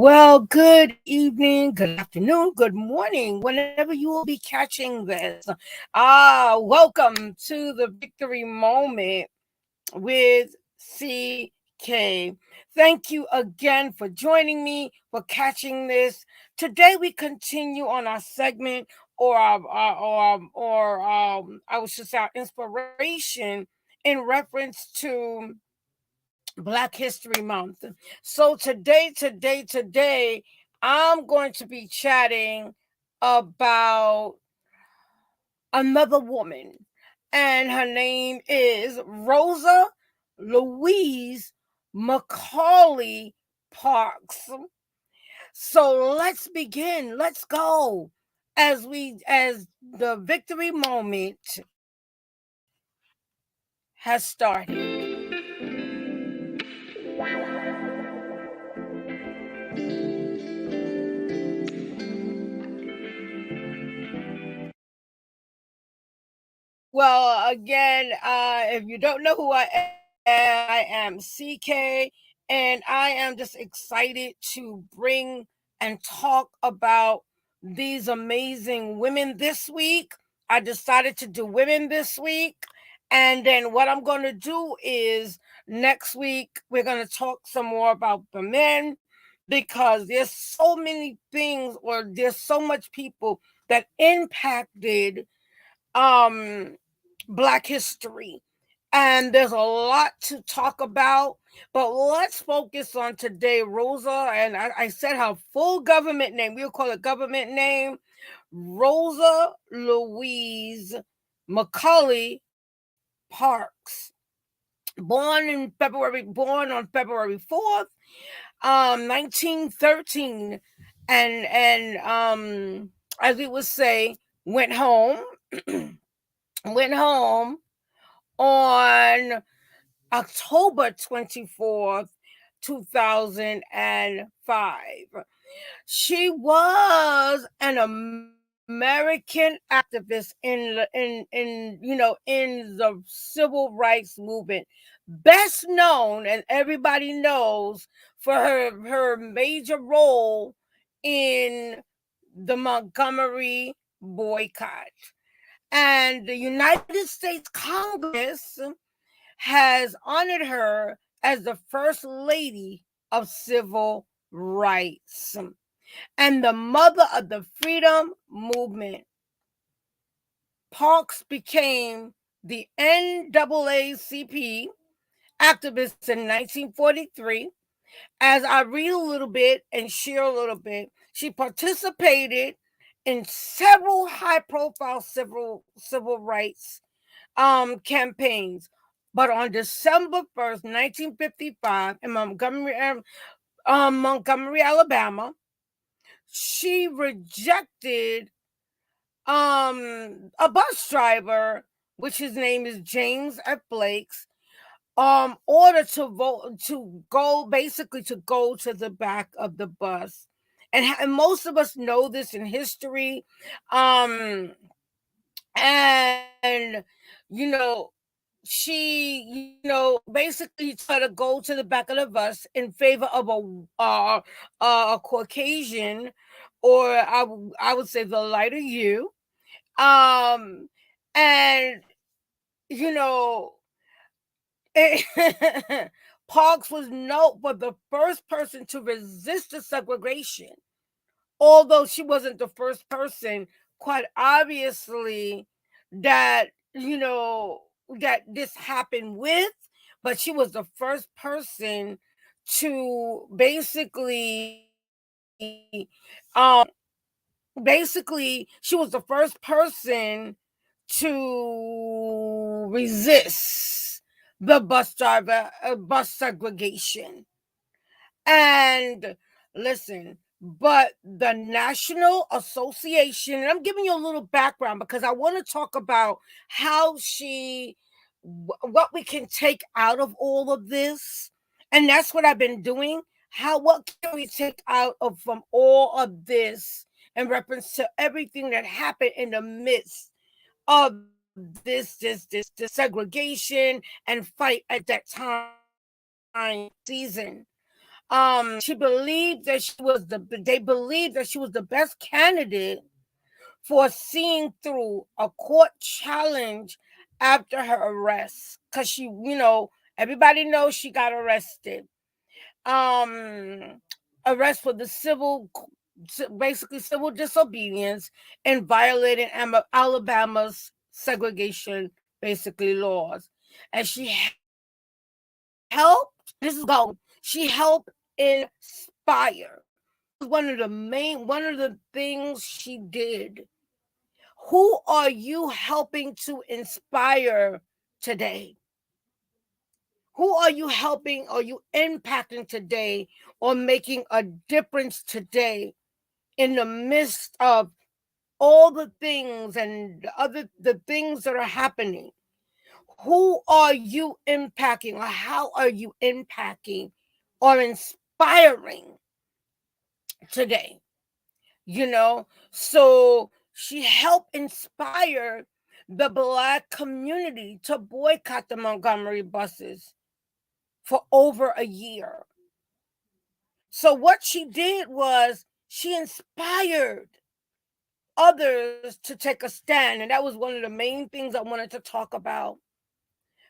Well, good evening, good afternoon, good morning, whenever you will be catching this. Welcome to the Victory Moment with CK. Thank you again for joining me, for catching this. Today we continue on our segment I was just our inspiration in reference to Black History Month. So today, I'm going to be chatting about another woman, and her name is Rosa Louise McCAULEY Parks. So let's begin. Let's go as the victory moment has started. Well, again, if you don't know who I am CK, and I am just excited to bring and talk about these amazing women this week. I decided to do women this week. And then what I'm going to do is next week, we're going to talk some more about the men because there's so many things, or there's so much people that impacted um Black history, and there's a lot to talk about, but let's focus on today Rosa. And I said her full government name, we'll call it government name, Rosa Louise McCAULEY Parks, born on February 4th, 1913, and as we would say, went home went home on October 24th, 2005. She was an American activist in the civil rights movement, best known, and everybody knows, for her major role in the Montgomery boycott. And the United States Congress has honored her as the First Lady of Civil Rights and the mother of the freedom movement. Parks became the NAACP activist in 1943. As I read a little bit and share a little bit, she participated in several high-profile civil rights campaigns. But on December 1st, 1955, in Montgomery, Alabama, she rejected a bus driver, which his name is James F. Blake's, order to vote to go basically to go to the back of the bus. And most of us know this in history. And you know, she, basically tried to go to the back of the bus in favor of a Caucasian, or I would say the lighter hue. Um, and you know, Parks was known for the first person to resist the segregation. Although she wasn't the first person, quite obviously, that that this happened with, but she was the first person to basically she was the first person to resist the bus segregation. And listen, but the National Association, and I'm giving you a little background because I want to talk about how what we can take out of all of this. And that's what I've been doing. What can we take out of from all of this in reference to everything that happened in the midst of this segregation and fight at that time season? They believed that she was the best candidate for seeing through a court challenge after her arrest, because everybody knows she got arrested. Arrest for the basically civil disobedience and violating Alabama's segregation basically laws. And she helped, this is go, she helped inspire. That was one of the things she did. Who are you helping to inspire today? Who are you helping? Are you impacting today or making a difference today in the midst of all the things and the things that are happening? Who are you impacting, or how are you impacting or inspiring today? So she helped inspire the Black community to boycott the Montgomery buses for over a year. So what she did was she inspired others to take a stand. And that was one of the main things I wanted to talk about.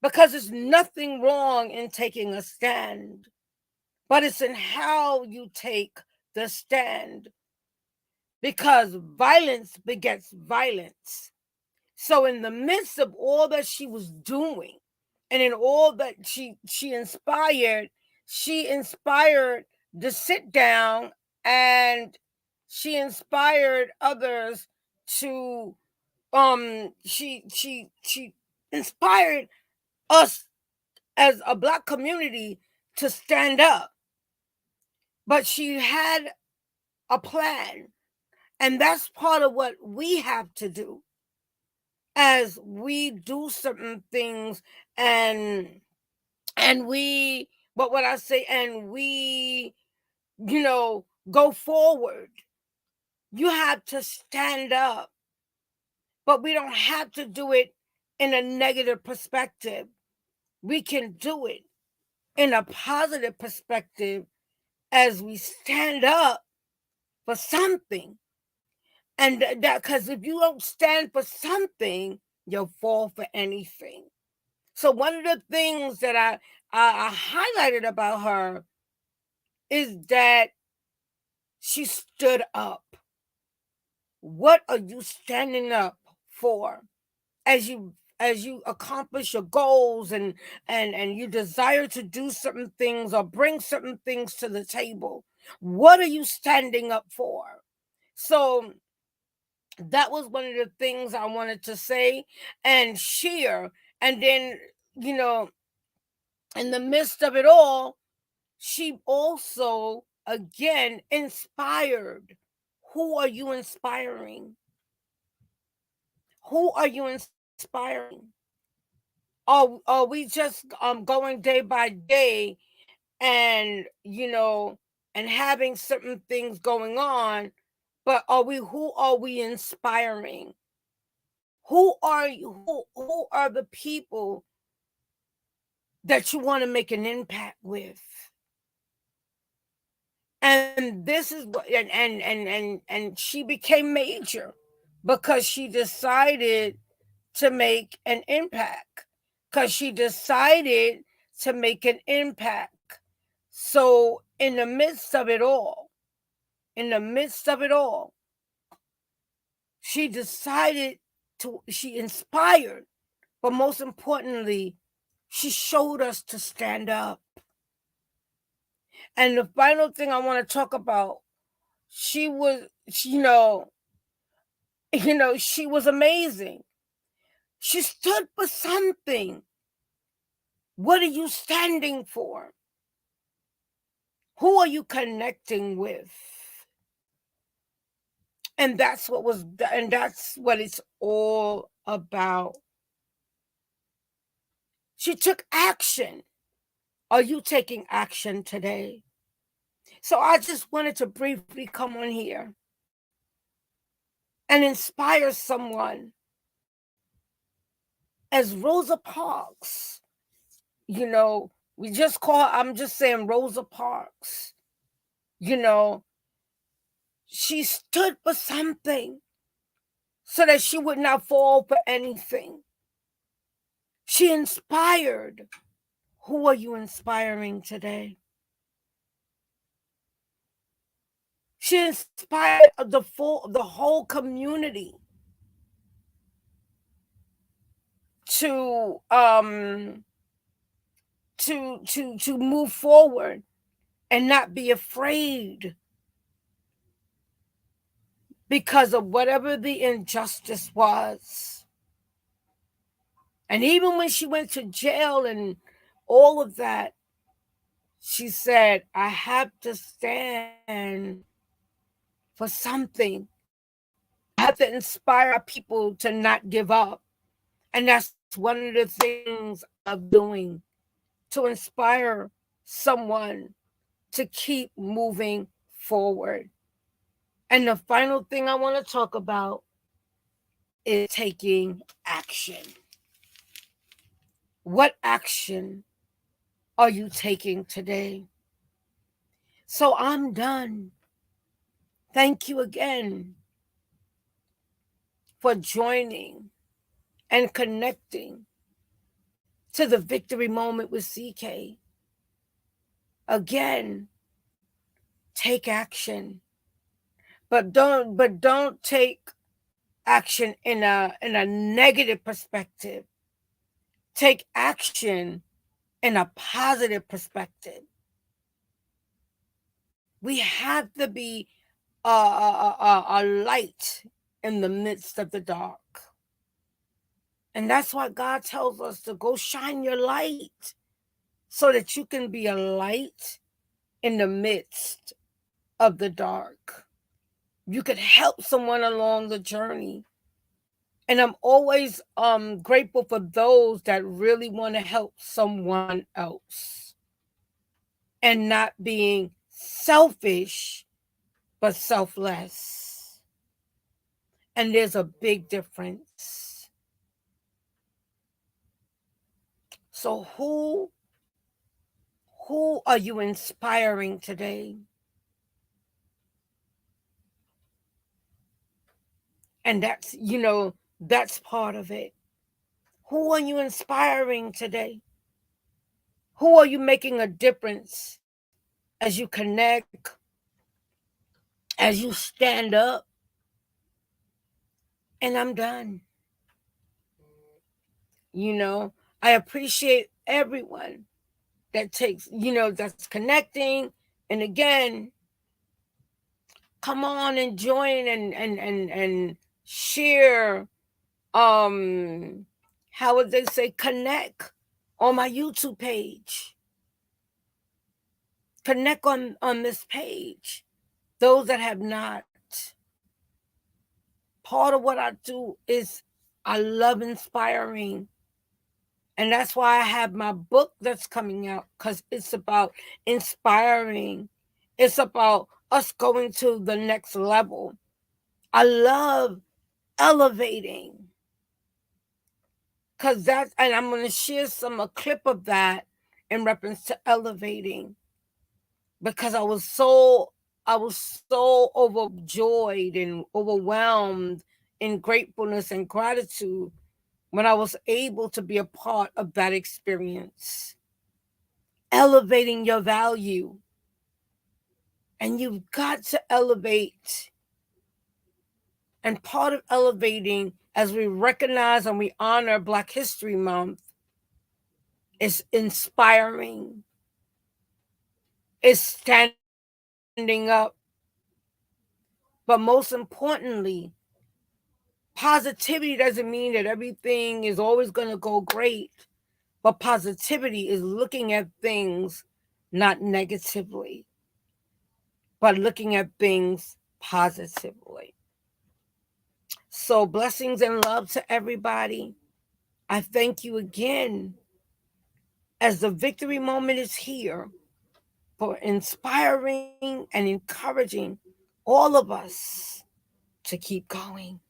Because there's nothing wrong in taking a stand, but it's in how you take the stand. Because violence begets violence. So in the midst of all that she was doing, and in all that she inspired to sit down, and she inspired others to she inspired us as a Black community to stand up. But she had a plan, and that's part of what we have to do as we do certain things, and we, what would I say, and we go forward. You have to stand up, but we don't have to do it in a negative perspective. We can do it in a positive perspective as we stand up for something. And that, because if you don't stand for something, you'll fall for anything. So one of the things that I highlighted about her is that she stood up. What are you standing up for as you accomplish your goals, and you desire to do certain things or bring certain things to the table? What are you standing up for? So that was one of the things I wanted to say and share. And then, in the midst of it all, she also again inspired. Who are you inspiring? Who are you inspiring? Are we just going day by day, and and having certain things going on, but who are we inspiring? Who are you? Who are the people that you want to make an impact with? And this is what, and she became major because she decided to make an impact. Because she decided to make an impact. So in the midst of it all, she decided she inspired, but most importantly, she showed us to stand up. And the final thing I want to talk about, she was, she was amazing. She stood for something. What are you standing for? Who are you connecting with? And that's what it's all about. She took action. Are you taking action today? So I just wanted to briefly come on here and inspire someone as Rosa Parks, We just call, I'm just saying, Rosa Parks. You know, she stood for something so that she would not fall for anything. She inspired. Who are you inspiring today? She inspired the whole community to to move forward and not be afraid because of whatever the injustice was. And even when she went to jail and all of that, she said, I have to stand for something. I have to inspire our people to not give up. And that's one of the things I love doing, to inspire someone to keep moving forward. And the final thing I want to talk about is taking action. What action are you taking today? So I'm done. Thank you again for joining and connecting to the victory moment with CK. Again, take action. But don't take action in a negative perspective. Take action in a positive perspective. We have to be a light in the midst of the dark. And that's why God tells us to go shine your light so that you can be a light in the midst of the dark. You could help someone along the journey. And I'm always grateful for those that really want to help someone else and not being selfish but selfless. And there's a big difference. So who are you inspiring today? And that's part of it. Who are you inspiring today? Who are you making a difference as you connect, as you stand up? And I'm done. I appreciate everyone that that's connecting. And again, come on and join and share. How would they say, connect on my YouTube page. Connect on this page. Those that have not. Part of what I do is I love inspiring. And that's why I have my book that's coming out, because it's about inspiring. It's about us going to the next level. I love elevating, and I'm going to share a clip of that in reference to elevating, because I was so overjoyed and overwhelmed in gratefulness and gratitude when I was able to be a part of that experience. Elevating your value. And you've got to elevate. And part of elevating, as we recognize and we honor Black History Month, is inspiring, is standing up. But most importantly, positivity doesn't mean that everything is always going to go great. But positivity is looking at things not negatively, but looking at things positively. So blessings and love to everybody. I thank you again, as the victory moment is here, for inspiring and encouraging all of us to keep going.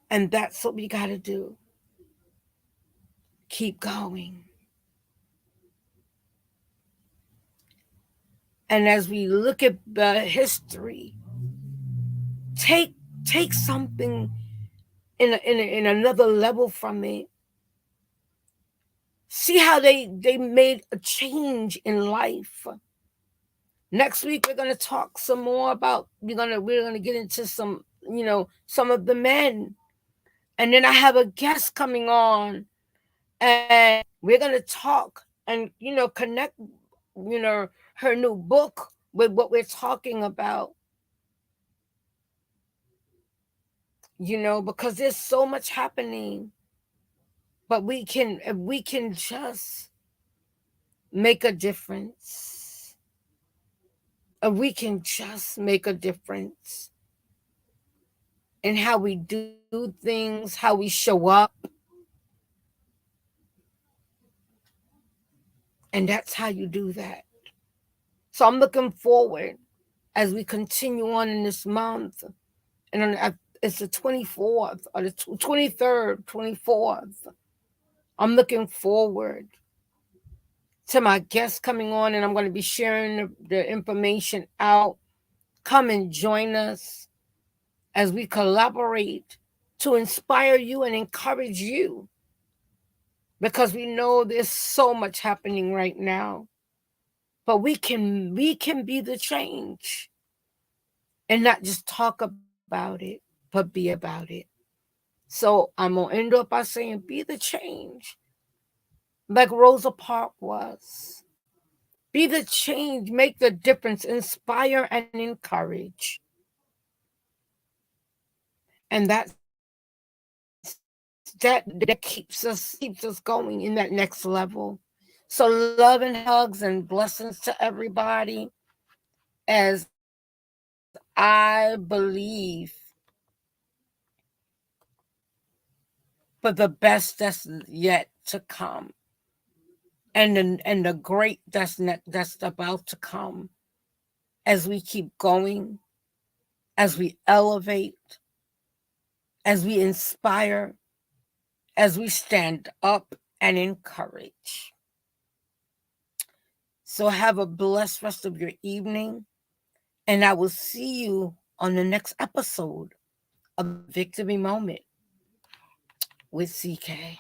And that's what we got to do. Keep going. And as we look at the history, take take something in another level from it. See how they made a change in life. Next week we're gonna talk some more about we're gonna get into some of the men, and then I have a guest coming on, and we're gonna talk and connect her new book with what we're talking about. Because there's so much happening, but if we can just make a difference, if we can just make a difference in how we do things, how we show up, and that's how you do that. So I'm looking forward as we continue on in this month, and it's the 24th or the 23rd, 24th. I'm looking forward to my guests coming on, and I'm going to be sharing the information out. Come and join us as we collaborate to inspire you and encourage you, because we know there's so much happening right now, but we can be the change, and not just talk about it, but be about it. So I'm gonna end up by saying, be the change, like Rosa Parks was. Be the change, make the difference, inspire and encourage. And that keeps us going in that next level. So love and hugs and blessings to everybody, as I believe for the best that's yet to come, and the great that's about to come, as we keep going, as we elevate, as we inspire, as we stand up and encourage. So have a blessed rest of your evening, and I will see you on the next episode of Victory Moment with CK.